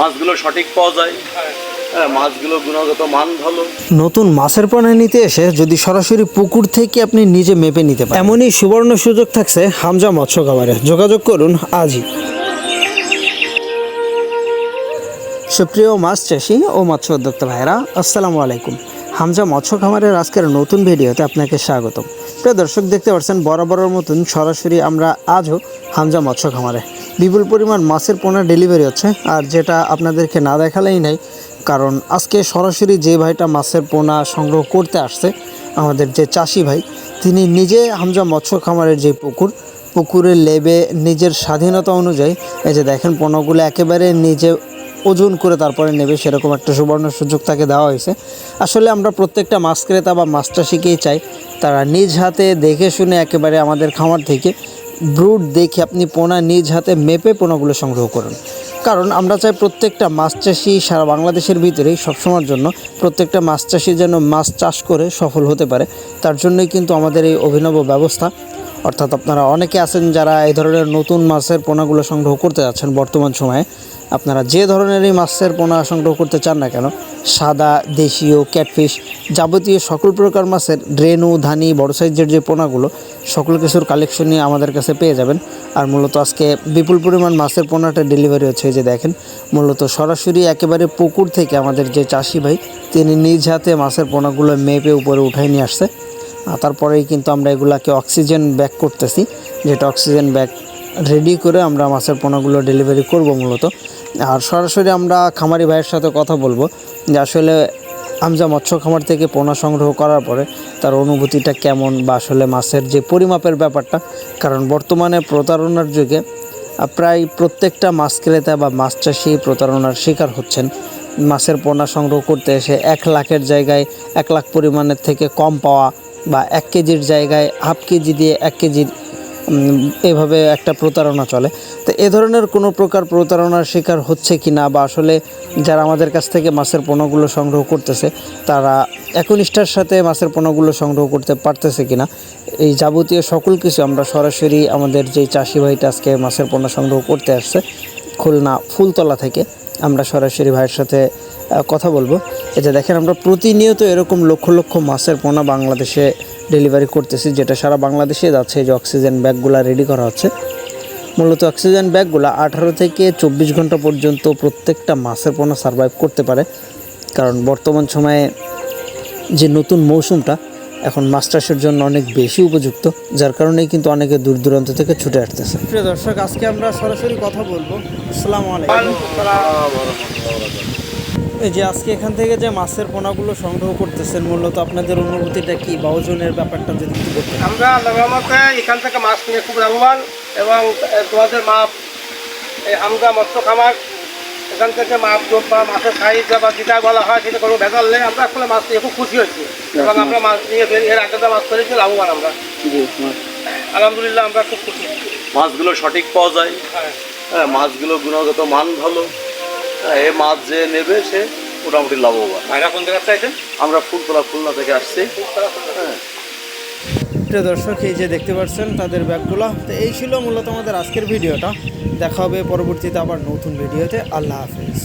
মাছগুলো সঠিক পাওয়া যায়। মাছগুলো গুণগত মান ভালো। নতুন মাছের পোনা নিতে এসে যদি সরাসরি পুকুর থেকে আপনি নিজে মেপে নিতে পারেন, এমনই সুবর্ণ সুযোগ থাকছে হামজা মৎস্য খামারে। যোগাযোগ করুন আজই। সুপ্রিয় মাছ চাষি ও মৎস্য উদ্যোক্তা ভাইরা, আসসালামু আলাইকুম। হামজা মৎস্য খামারের আজকের নতুন ভিডিওতে আপনাকে স্বাগতম। প্রিয় দর্শক, দেখতে পাচ্ছেন বরাবরের মতন সরাসরি আমরা আজও হামজা মৎস্য খামারে বিপুল পরিমাণ মাছের পোনা ডেলিভারি হচ্ছে। আর যেটা আপনাদেরকে না দেখালেই নাই, কারণ আজকে সরাসরি যে ভাইটা মাছের পোনা সংগ্রহ করতে আসছে, আমাদের যে চাষি ভাই, তিনি নিজে হামজা মৎস্য খামারের যে পুকুরের লেবে নিজের স্বাধীনতা অনুযায়ী এই যে দেখেন পোনাগুলো একেবারে নিজে ওজন করে তারপরে নেবে, সেরকম একটা সুবর্ণ সুযোগ তাকে দেওয়া হয়েছে। আসলে আমরা প্রত্যেকটা মাছ ক্রেতা বা মাছ চাষিকেই চাই তারা নিজ হাতে দেখে শুনে একেবারে আমাদের খামার থেকে ব্রুড দেখে আপনি পোনা নিজ হাতে মেপে পোনাগুলো সংগ্রহ করুন। কারণ আমরা চাই প্রত্যেকটা মাছ চাষি সারা বাংলাদেশের ভিতরেই সবসময়ের জন্য প্রত্যেকটা মাছ চাষি যেন মাছ চাষ করে সফল হতে পারে। তার জন্যই কিন্তু আমাদের এই অভিনব ব্যবস্থা। অর্থাৎ আপনারা অনেকে আছেন যারা এই ধরনের নতুন মাছের পোনাগুলো সংগ্রহ করতে যাচ্ছেন। বর্তমান সময়ে আপনারা যে ধরনেরই মাছের পোনা সংগ্রহ করতে চান না কেন, সাদা, দেশীয়, ক্যাটফিশ, যাবতীয় সকল প্রকার মাছের রেনু, ধানি, বড় সাইজের যে পোনাগুলো, সকল কিছুর কালেকশনই আমাদের কাছে পেয়ে যাবেন। আর মূলত আজকে বিপুল পরিমাণ মাছের পোনাটা ডেলিভারি হচ্ছে। এই যে দেখেন, মূলত সরাসরি একেবারে পুকুর থেকে আমাদের যে চাষি ভাই, তিনি নিজ হাতে মাছের পোনাগুলো মেপে উপরে উঠাই নিয়ে আসছে। তারপরেই কিন্তু আমরা এগুলাকে অক্সিজেন ব্যাগ করতেছি, যেটা অক্সিজেন ব্যাগ রেডি করে আমরা মাছের পোনাগুলো ডেলিভারি করব মূলত। আর সরাসরি আমরা খামারি ভাইয়ের সাথে কথা বলবো যে আসলে হামজা মৎস্য খামার থেকে পোনা সংগ্রহ করার পরে তার অনুভূতিটা কেমন, বা আসলে মাছের যে পরিমাপের ব্যাপারটা। কারণ বর্তমানে প্রতারণার যুগে প্রায় প্রত্যেকটা মাছ ক্রেতা বা মাছ চাষি প্রতারণার শিকার হচ্ছেন। মাছের পোনা সংগ্রহ করতে এসে 1 লাখের জায়গায় 1 লাখ পরিমাণের থেকে কম পাওয়া, বা 1 কেজির জায়গায় হাফ কেজি দিয়ে 1 কেজির এভাবে একটা প্রতারণা চলে। তো এ ধরনের কোনো প্রকার প্রতারণার শিকার হচ্ছে কি না, বা আসলে যারা আমাদের কাছ থেকে মাছের পোনাগুলো সংগ্রহ করতেছে তারা একনিষ্ঠার সাথে মাছের পোনাগুলো সংগ্রহ করতে পারতেছে কি না, এই যাবতীয় সকল কিছু আমরা সরাসরি আমাদের যেই চাষি ভাইটা আজকে মাছের পোনা সংগ্রহ করতে আসছে খুলনা ফুলতলা থেকে, আমরা সরাসরি ভাইয়ের সাথে কথা বলবো। এটা দেখেন, আমরা প্রতিনিয়ত এরকম লক্ষ লক্ষ মাছের পোনা বাংলাদেশে ডেলিভারি করতেছি, যেটা সারা বাংলাদেশে যাচ্ছে। যে অক্সিজেন ব্যাগগুলো রেডি করা হচ্ছে, মূলত অক্সিজেন ব্যাগগুলো 18 থেকে 24 ঘন্টা পর্যন্ত প্রত্যেকটা মাছের পোনা সার্ভাইভ করতে পারে। কারণ বর্তমান সময়ে যে নতুন মৌসুমটা এখন মাছ চাষের জন্য অনেক বেশি উপযুক্ত, যার কারণেই কিন্তু অনেকে দূর দূরান্ত থেকে ছুটে আসতেছে। প্রিয় দর্শক, আজকে আমরা সরাসরি কথা বলবো। আসসালামু আলাইকুম। এই যে আজকে এখান থেকে যে মাছের পোনাগুলো সংগ্রহ করতেছেন, মূলত আপনাদের অনুভূতিটা কি, বা ওজনের ব্যাপারটা যদি একটু বলতেন। আমরা আল্লাহর রহমতে এখান থেকে মাছ কিনে খুব লাভবান, এবং তোমাদের মাপ এই হামজা মৎস্য খামার এখান থেকে মাপ বা মাছের সাইজ বা যেটা বলা হয় সেটা কোনো ভেজাল নেই। আমরা আসলে মাছ নিয়ে খুব খুশি হয়েছি, এবং আমরা মাছ নিয়ে এর আগে মাছ করেছি লাভবান আমরা। আলহামদুলিল্লাহ আমরা খুব খুশি। মাছগুলো সঠিক পাওয়া যায়। মাছগুলো গুণগত মান ভালো। এই মাছ যে নেবে সে মোটামুটি লাভবান। ভাইরা কোন জায়গায় চাইছেন? আমরা ফুলতলা খুলনা থেকে আসছি। প্রিয় দর্শক, এই যে দেখতে পাচ্ছেন তাদের ব্যাগগুলো। তো এই ছিল মূলত আমাদের আজকের ভিডিওটা। দেখা হবে পরবর্তীতে আবার নতুন ভিডিওতে। আল্লাহ হাফেজ।